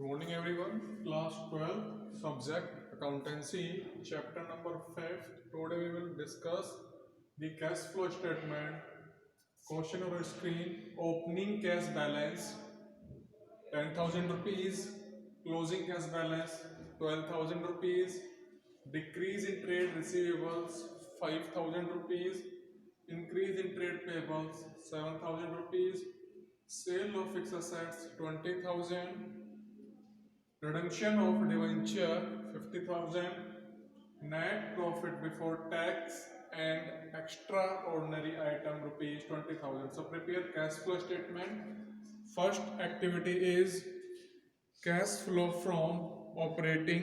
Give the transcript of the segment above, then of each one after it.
Good morning everyone. Class 12 subject accountancy chapter number 5. Today we will discuss the cash flow statement. Question on screen: opening cash balance 10,000 rupees, closing cash balance 12,000 rupees, decrease in trade receivables 5,000 rupees, increase in trade payables 7,000 rupees, sale of fixed assets 20,000, redemption of debenture 50,000, net profit before tax and extraordinary item rupees 20,000. So prepare cash flow statement. First activity is cash flow from operating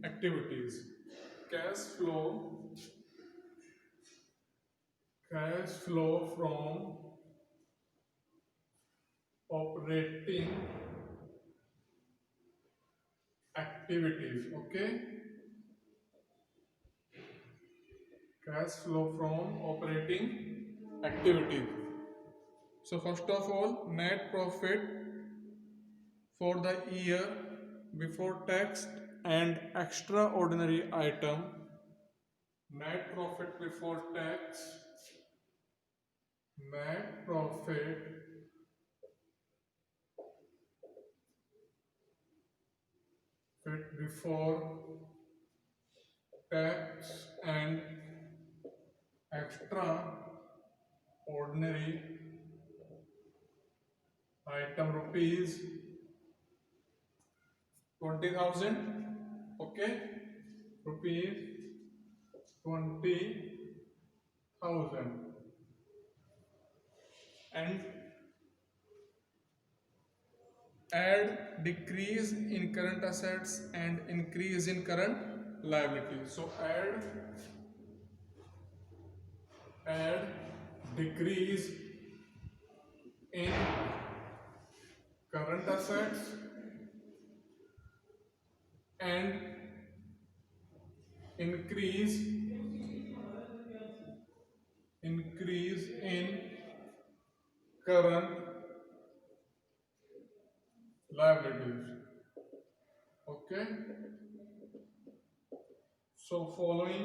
activities. Cash flow from operating activities. Okay, cash flow from operating activities. So first of all, net profit for the year before tax and extraordinary item. Net profit before tax, net profit before tax and extraordinary item rupees 20,000. Okay, rupees 20,000. And add decrease in current assets and increase in current liabilities. So add decrease in current assets and increase in current liabilities. Okay, so following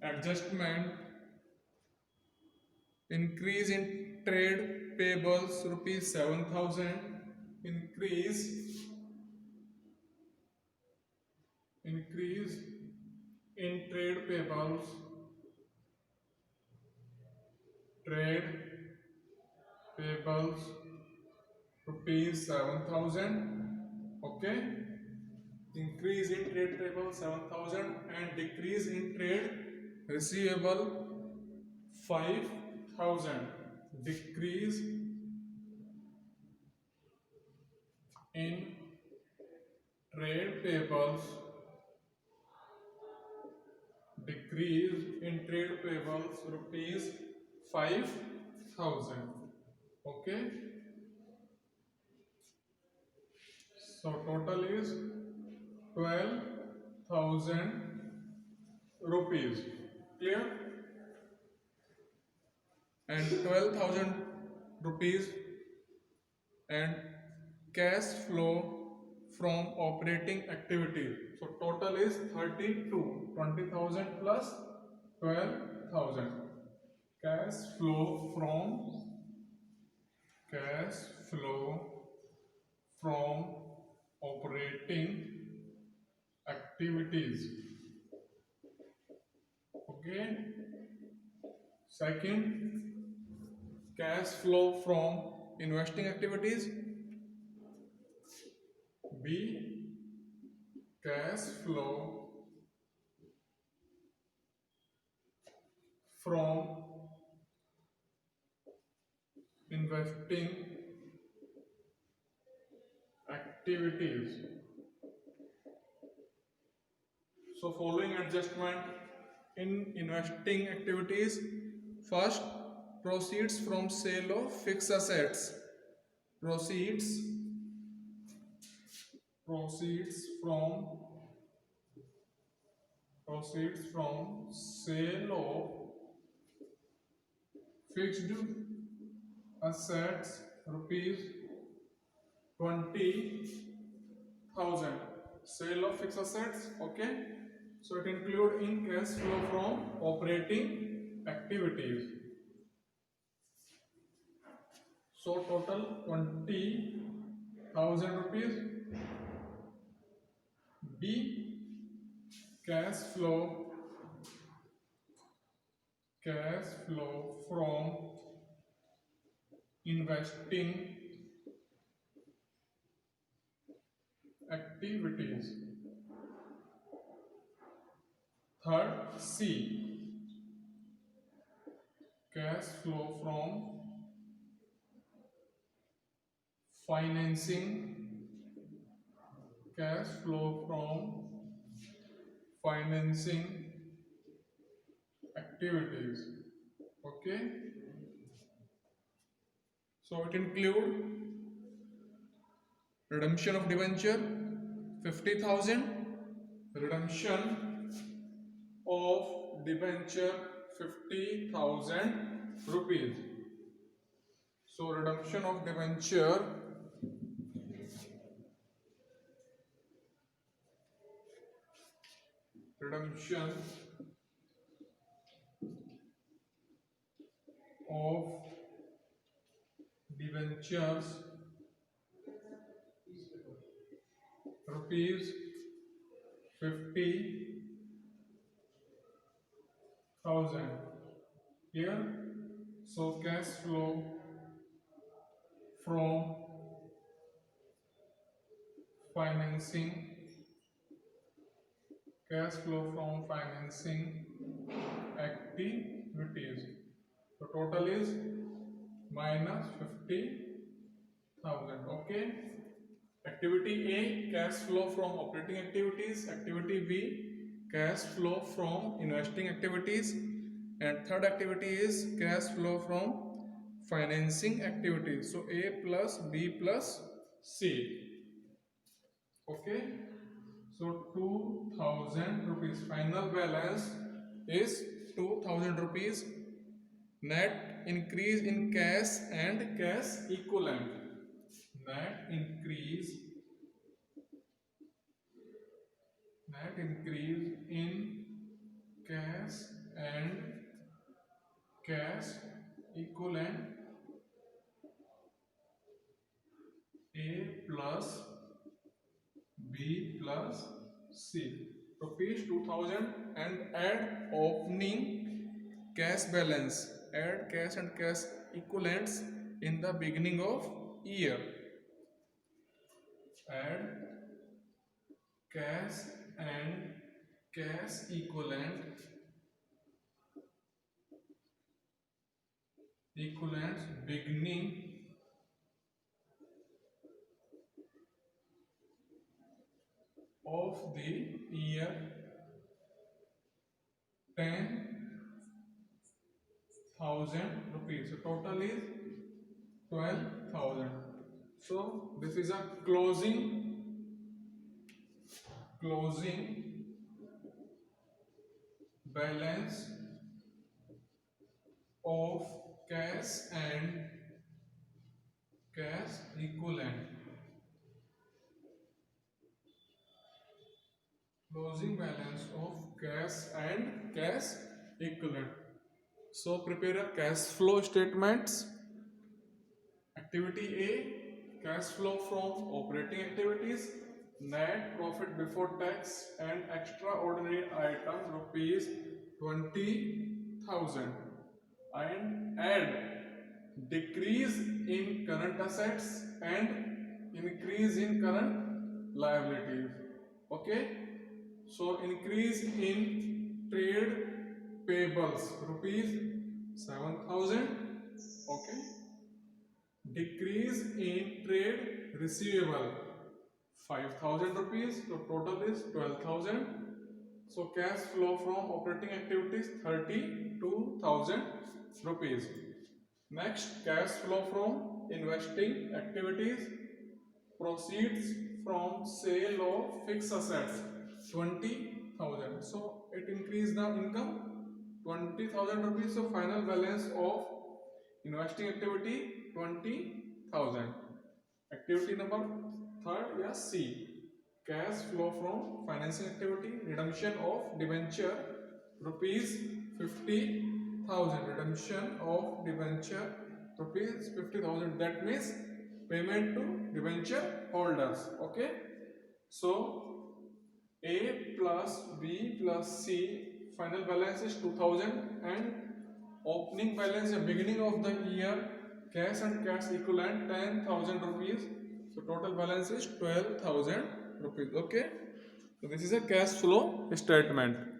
adjustment: increase in trade payables rupees 7,000, increase in trade payables rupees 7,000. Okay, increase in trade payables 7,000 and decrease in trade receivable 5,000. Decrease in trade payables, rupees 5,000. Okay, so total is 12,000 rupees. Clear? And 12,000 rupees and cash flow from operating activity. So total is 32. 20,000 plus 12,000. Cash flow from operating activities. Okay. Second, cash flow from investing activities. B, cash flow from investing activities. So following adjustment in investing activities: first, proceeds from sale of fixed assets. Proceeds from sale of fixed assets rupees 20,000. Sale of fixed assets. Okay. So it include in cash flow from operating activities. So total 20,000 rupees. B, cash flow from investing activities. Third, C, cash flow from financing activities. Okay. So it include redemption of debenture 50,000, redemption of debenture 50,000 rupees. So redemption of debenture debentures rupees 50,000 here. So cash flow from financing activities. So total is minus 50,000. Okay. Activity A, cash flow from operating activities. Activity B, cash flow from investing activities. And third activity is cash flow from financing activities. So A plus B plus C. Okay. So 2,000 rupees. Final balance is 2,000 rupees. Net increase in cash and cash equivalent. Net increase in cash and cash equivalent A plus B plus C. Rupees 2,000 and add opening cash balance. Add cash and cash equivalents in the beginning of year. Add cash and cash equivalents beginning of the year 10,000 rupees. So total is 12,000. So this is a closing balance of cash and cash equivalent. Closing balance of cash and cash equivalent. So prepare a cash flow statements. Activity A, cash flow from operating activities. Net profit before tax and extraordinary item rupees 20,000. And add decrease in current assets and increase in current liabilities. Okay. So increase in trade payables rupees 7,000. Okay. Decrease in trade receivable 5,000 rupees. So total is 12,000. So cash flow from operating activities 32,000 rupees. Next, cash flow from investing activities. Proceeds from sale of fixed assets 20,000. So it increased the income 20,000 rupees. So final balance of investing activity 20,000. Activity number third, yeah, C. Cash flow from financing activity, redemption of debenture rupees 50,000. Redemption of debenture rupees 50,000. That means payment to debenture holders. Okay. So A plus B plus C, final balance is 2000, and opening balance at beginning of the year, cash and cash equivalent 10,000 rupees. So total balance is 12,000 rupees. Okay. So this is a cash flow statement.